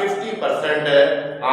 50%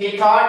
He thought,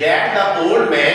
that the old man,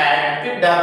had picked up,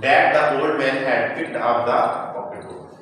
That the old man had picked up the pocket book,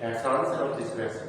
That's the answer of this question.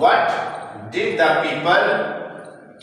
What did the people,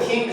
think,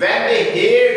When they heard,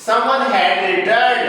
someone had returned,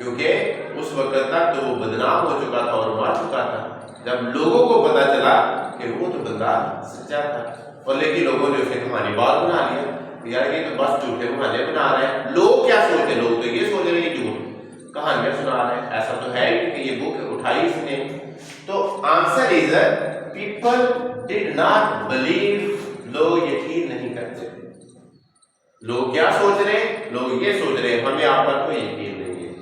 کیونکہ اس وقت تک تو وہ بدنام ہو چکا تھا اور مر چکا تھا. جب لوگوں کو پتا چلا کہ وہ تو بندہ سچا تھا، اور لیکن لوگوں نے اسے کہانی بات بنا لیا، یار یہ تو بس جھوٹے بہانے بنا رہے ہیں. لوگ کیا سوچتے؟ لوگ تو یہ سوچ رہے ہیں جھوٹ کہانیاں سنا رہے ہیں، ایسا تو ہے ہی کہ یہ بک اٹھائی اس نے. تو answer is people did not believe, لوگ یقین نہیں کرتے. لوگ کیا سوچ رہے ہیں؟ لوگ یہ سوچ رہے ہیں ہمیں آپ پر کوئی یقین نہیں ہے.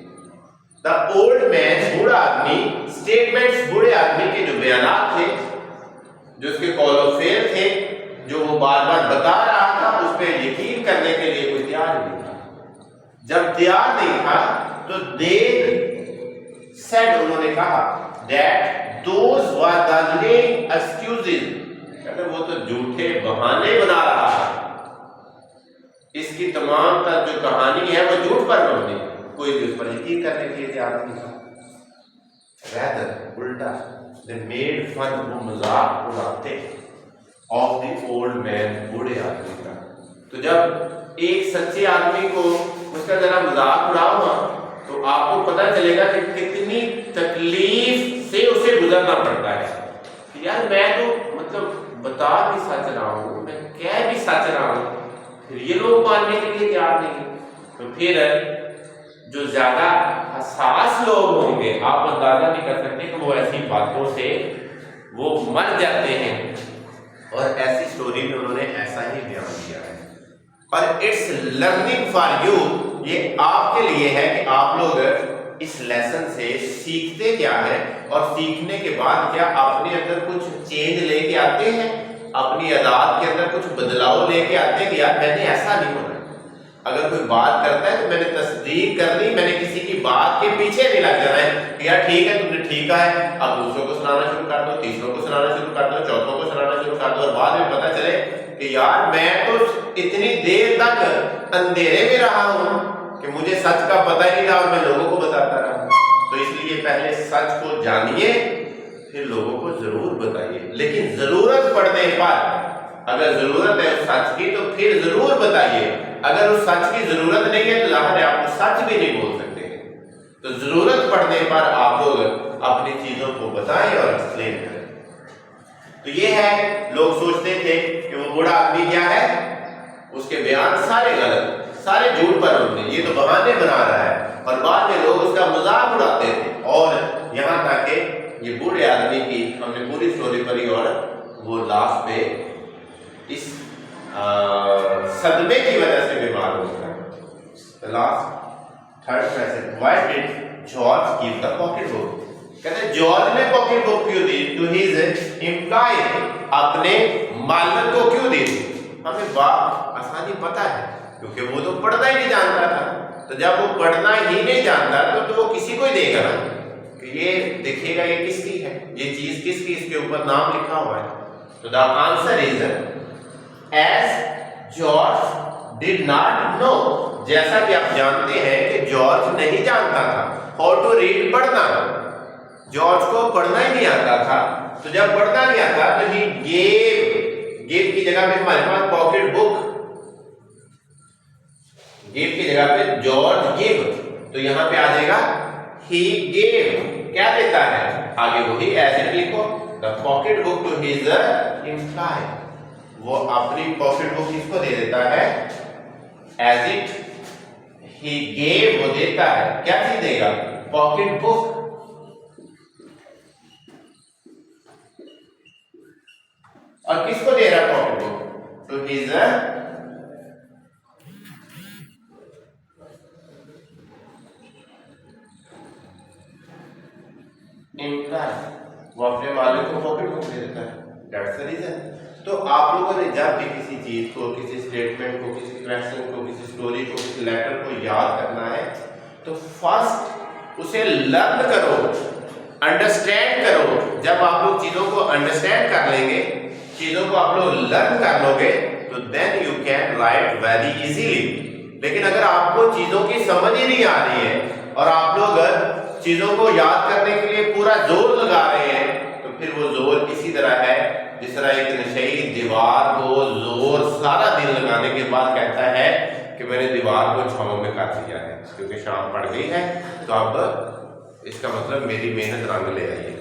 دا اولڈ مین، بوڑھا آدمی، اسٹیٹمنٹس بوڑھے آدمی کے جو بیانات تھے، جو اس کے قول و فعل تھے، جو وہ بار بار بتا رہا تھا، اس پہ یقین کرنے کے لیے کوئی تیار نہیں تھا. جب تیار نہیں تھا تو دے سیڈ، انہوں نے کہا that those were the lame excuses، کہتے وہ تو جھوٹے بہانے بنا رہا ہے. اس کی تمام تر جو کہانی ہے وہ جھوٹ پر مبنی، کوئی بھی اس پر یقین کرنے کے لیے تیار نہیں تھا. rather الٹا they made fun، وہ مذاق اڑاتے of the old man، بوڑھے آدمی کا. تو جب ایک سچے آدمی کو اس کا ذرا مذاق اڑاؤ نا تو آپ کو پتہ چلے گا کہ کتنی تکلیف سے اسے گزرنا پڑتا ہے. کہ یار میں تو مطلب بتا بھی سچ رہا ہوں، میں کہہ بھی سچ رہا ہوں، پھر یہ لوگ ماننے کے لیے تیار نہیں. تو پھر جو زیادہ حساس لوگ ہوں گے، آپ اندازہ نہیں کر سکتے کہ وہ ایسی باتوں سے وہ مر جاتے ہیں. اور ایسی سٹوری میں انہوں نے ایسا ہی بیان کیا ہے. اور اٹس لرننگ فار یو، یہ آپ کے لیے ہے کہ آپ لوگ اس لیسن سے سیکھتے کیا ہے، اور سیکھنے کے بعد کیا اپنے اندر کچھ چینج لے کے آتے ہیں، اپنی عادات کے اندر کچھ بدلاؤ لے کے آتے ہیں کہ یار میں نے ایسا نہیں ہونا. اگر کوئی بات کرتا ہے تو میں نے تصدیق کرنی، میں نے کسی کی بات کے پیچھے نہیں لگ جانا ہے کہ یار ٹھیک ہے تم نے ٹھیک کہا ہے، اب دوسروں کو سنانا شروع کر دو، تیسروں کو سنانا شروع کر دو، چوتھوں کو سنانا شروع کر دو، اور بعد میں پتہ چلے کہ یار میں تو اتنی دیر تک اندھیرے میں رہا ہوں کہ مجھے سچ کا پتہ ہی نہیں تھا اور میں لوگوں کو بتاتا رہا. تو اس لیے پہلے سچ کو جانیے، پھر لوگوں کو ضرور بتائیے. لیکن ضرورت پڑنے پر، اگر ضرورت ہے اس سچ کی تو پھر ضرور بتائیے. اگر اس سچ کی ضرورت نہیں ہے تو ظاہر ہے آپ کو سچ بھی نہیں بول سکتے. تو ضرورت پڑنے پر آپ لوگ اپنی چیزوں کو بتائیں اور ایکسپلین کریں. تو یہ ہے، لوگ سوچتے تھے کہ وہ بوڑھا آدمی کیا ہے، اس کے بیان سارے غلط، سارے جھوٹ پر ہوتے، یہ تو بہانے بنا رہا ہے. اور بعد میں لوگ اس کا مذاق اڑاتے تھے. اور یہاں تک کہ یہ بوڑھے آدمی کی ہم نے پوری سٹوری پڑھی، اور وہ لاسٹ پہ اس صدمے کی وجہ سے بیمار ہو گیا. Last third passage, why did George give the pocket book, کہتے ہیں جارج نے پاکٹ بک کیوں دی ٹو ہز امپلائی، اپنے مالک کو کیوں دی. ہمیں بات آسانی پتہ ہے کیونکہ وہ تو پڑھنا ہی نہیں جانتا تھا. تو جب وہ پڑھنا ہی نہیں جانتا تو وہ کسی کو ہی دے گا نا کہ یہ دیکھیے گا یہ کس کی ہے، یہ چیز کس کی، اس کے اوپر نام لکھا ہوا ہے. تو the answer is as George did not know, جیسا کہ آپ جانتے ہیں کہ جارج نہیں جانتا تھا ہاؤ ٹو ریڈ، پڑھنا. جارج کو پڑھنا ہی نہیں آتا تھا. تو جب پڑھنا نہیں آتا تو ہی گیو کی جگہ پہ ہمارے پاس پاکٹ بک، گیو کی جگہ پہ جارج گیو، تو یہاں پہ آ جائے گا ہی گیو، کیا دیتا ہے آگے وہی ایز اٹ لکھو، the pocket book to his employee, وہ اپنی پاکٹ بک کس کو دے دیتا ہے، ایز اٹ ہی گیو، وہ دیتا ہے کیا چیز دے گا، پاکٹ بک. اور کس کو دے رہا ہے pocket book, to his employee, وہ اپنے مالک کو پاکٹ بک دے دیتا ہے. That's the reason. تو آپ لوگوں نے جب بھی کسی چیز کو، کسی اسٹیٹمنٹ کو، کسی کویسچن کو، کسی اسٹوری کو، کسی لیٹر کو یاد کرنا ہے تو فرسٹ اسے لرن کرو، انڈرسٹینڈ کرو. جب آپ لوگ چیزوں کو انڈرسٹینڈ کر لیں گے، چیزوں کو آپ لوگ لرن کر لو گے تو then you can write very easily. لیکن اگر آپ کو چیزوں کی سمجھ ہی نہیں آ رہی ہے اور آپ لوگ چیزوں کو یاد کرنے کے لیے پورا زور لگا رہے ہیں تو پھر وہ زور اسی طرح ہے جس طرح ایک نشئی دیوار کو زور سارا دن لگانے کے بعد کہتا ہے کہ میں نے دیوار کو چھاؤں میں کر دیا ہے کیونکہ شام پڑ گئی ہے، تو اب اس کا مطلب میری محنت رنگ لے آئی ہے۔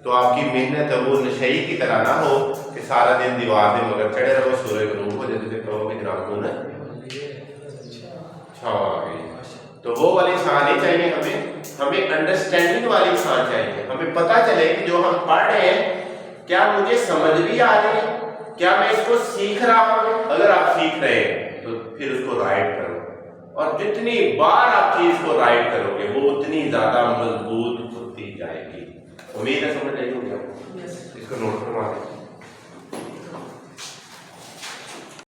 تو آپ کی محنت وہ نشئی کی طرح نہ ہو کہ سارا دن دیوار دے مگر چڑھے رہو، سورج غروب ہو جائے تو کہو کہ جناب کو نا چھاؤں آ گئی۔ تو وہ والی انسان نہیں چاہیے ہمیں انڈرسٹینڈنگ والی انسان چاہیے، ہمیں پتہ چلے کہ جو ہم پڑھ رہے ہیں کیا مجھے سمجھ بھی آ رہی ہے، کیا میں اس کو سیکھ رہا ہوں۔ اگر آپ سیکھ رہے ہیں تو پھر اس کو رائٹ کرو، اور جتنی بار آپ چیز کو رائٹ کرو گے وہ اتنی زیادہ مضبوط ہوتی جائے گی۔ امید ہے سمجھ رہی ہوگی آپ، اس کو نوٹ کروا دیں۔